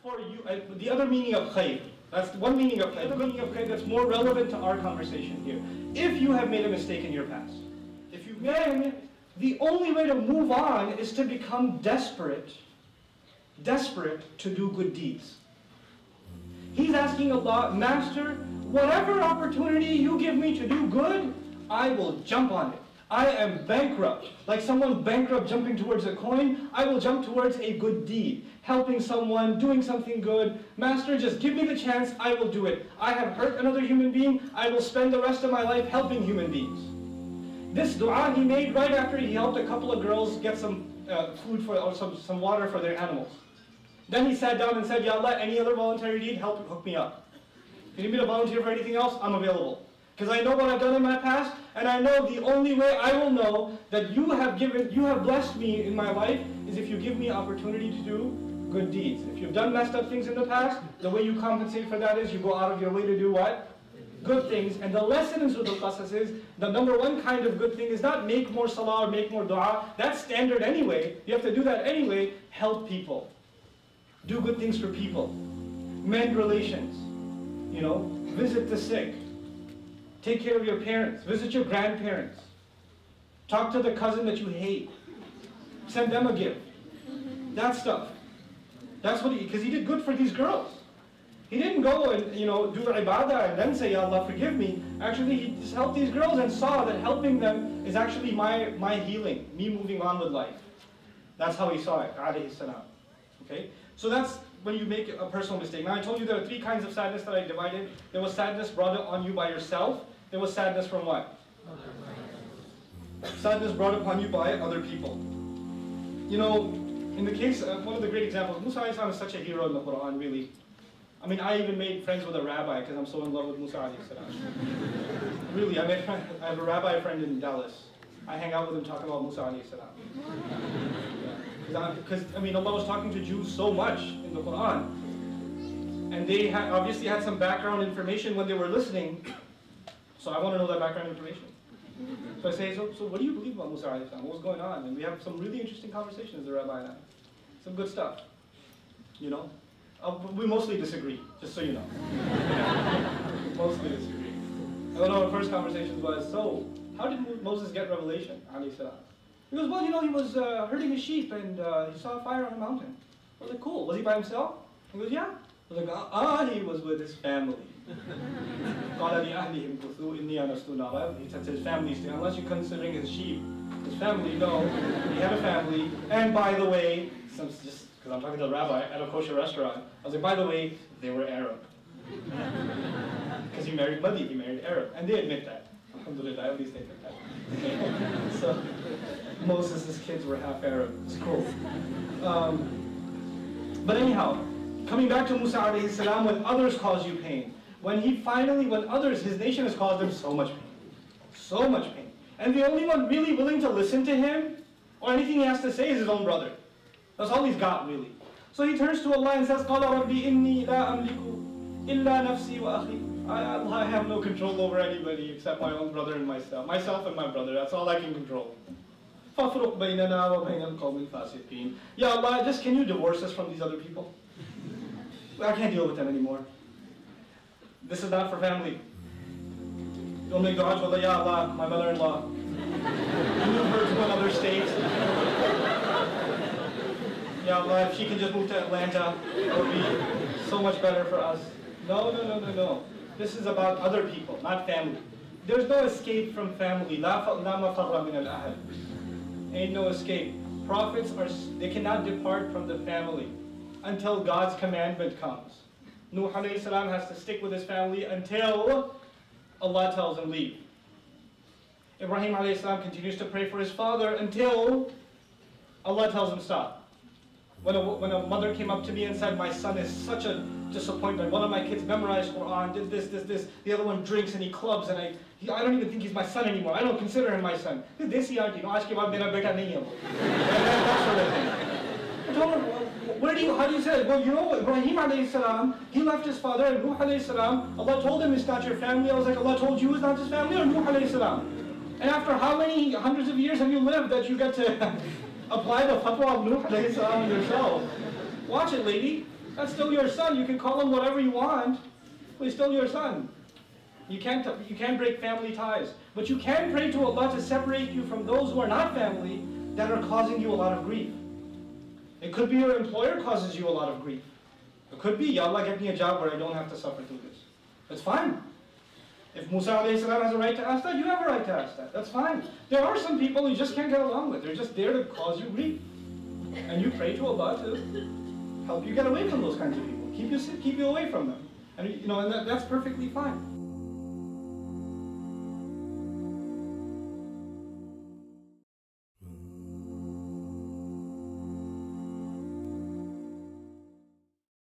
for you, the other meaning of khayr. That's one meaning of khayr. The meaning of khayr that's more relevant to our conversation here. If you have made a mistake in your past, then the only way to move on is to become desperate to do good deeds. He's asking Allah, Master, whatever opportunity you give me to do good, I will jump on it. I am bankrupt. Like someone bankrupt jumping towards a coin, I will jump towards a good deed. Helping someone, doing something good. Master, just give me the chance, I will do it. I have hurt another human being, I will spend the rest of my life helping human beings. This dua he made right after he helped a couple of girls get some food for, or some water for their animals. Then he sat down and said, Ya Allah, any other voluntary deed, hook me up. If you need me to volunteer for anything else, I'm available. Because I know what I've done in my past, and I know the only way I will know that you have blessed me in my life is if you give me opportunity to do good deeds. If you've done messed up things in the past, the way you compensate for that is you go out of your way to do what? Good things. And the lesson in Surah Al-Qasas is, the number one kind of good thing is not make more salah or make more dua. That's standard anyway. You have to do that anyway. Help people. Do good things for people. Mend relations. You know, visit the sick. Take care of your parents. Visit your grandparents. Talk to the cousin that you hate. Send them a gift. That stuff. That's what because he did good for these girls. He didn't go and, you know, do ibadah and then say, Ya Allah, forgive me. Actually, he just helped these girls and saw that helping them is actually my healing, me moving on with life. That's how he saw it, alayhi salam. Okay? So that's when you make a personal mistake. Now I told you there are three kinds of sadness that I divided. There was sadness brought on you by yourself. There was sadness from what? Sadness brought upon you by other people. You know, in the case of one of the great examples, Musa alayhi salam is such a hero in the Quran, really. I mean, I even made friends with a rabbi because I'm so in love with Musa alayhi salam. Really, I have a rabbi friend in Dallas. I hang out with him talking about Musa alayhi salam. Because, I mean, Allah was talking to Jews so much in the Quran. And they obviously had some background information when they were listening. So I want to know that background information. So I say, so what do you believe about Musa alayhi salam? What's going on? And we have some really interesting conversations, the rabbi and I. Some good stuff. You know? We mostly disagree, just so you know. Mostly disagree. And one of our first conversations was, so, how did Moses get revelation? Alayhi salam. He goes, well, you know, he was herding his sheep and he saw a fire on a mountain. I was like, cool. Was he by himself? He goes, yeah. I was like, he was with his family. He said to his family, unless you're considering his sheep, his family, no. He had a family. And by the way, just because I'm talking to the rabbi at a kosher restaurant, I was like, by the way, they were Arab. Because he married Madi, he married Arab. And they admit that. Alhamdulillah, at least they admit that. So, Moses' kids were half Arab. It's cool. But anyhow, coming back to Musa alayhi salam, when others cause you pain, when his nation has caused him so much pain. So much pain. And the only one really willing to listen to him, or anything he has to say, is his own brother. That's all he's got, really. So he turns to Allah and says, قَالَ رَبِّ إِنِّي لَا أَمْلِكُ إِلَّا نَفْسِي وَأَخِي. I have no control over anybody except my own brother and myself. Myself and my brother, that's all I can control. فَافْرُقْ بَيْنَنَا وَبَيْنَ الْقَوْمِ الْفَاسِقِينَ. Ya Allah, just can you divorce us from these other people? I can't deal with them anymore. This is not for family. Don't make dua to Allah, Ya Allah, my mother-in-law. Move her to another state. Ya Allah, if she can just move to Atlanta, it would be so much better for us. No. This is about other people, not family. There's no escape from family. La mafarra min al-ahad. Ain't no escape. Prophets they cannot depart from the family until God's commandment comes. Nuh alayhi salam has to stick with his family until Allah tells him leave. Ibrahim alayhi salam continues to pray for his father until Allah tells him stop. When a mother came up to me and said, my son is such a disappointment. One of my kids memorized Quran, did this. The other one drinks and he clubs and I don't even think he's my son anymore. I don't consider him my son. Desi auntie, no, aaj ke baad mera beta nahi hai. That sort of thing. I told her, how do you say it? Well, you know, Ibrahim alayhi salam, he left his father, and Nuh alayhi salam, Allah told him it's not your family. I was like, Allah told you it's not his family, or Nuh alayhi salam? And after how many hundreds of years have you lived that you get to apply the fatwa of Nuh alayhi salam yourself? Watch it, lady. That's still your son. You can call him whatever you want, but he's still your son. You can't break family ties. But you can pray to Allah to separate you from those who are not family that are causing you a lot of grief. It could be your employer causes you a lot of grief. It could be, Ya Allah, get me a job where I don't have to suffer through this. That's fine. If Musa alayhi salam has a right to ask that, you have a right to ask that. That's fine. There are some people you just can't get along with. They're just there to cause you grief. And you pray to Allah to help you get away from those kinds of people. Keep you away from them. And that's perfectly fine.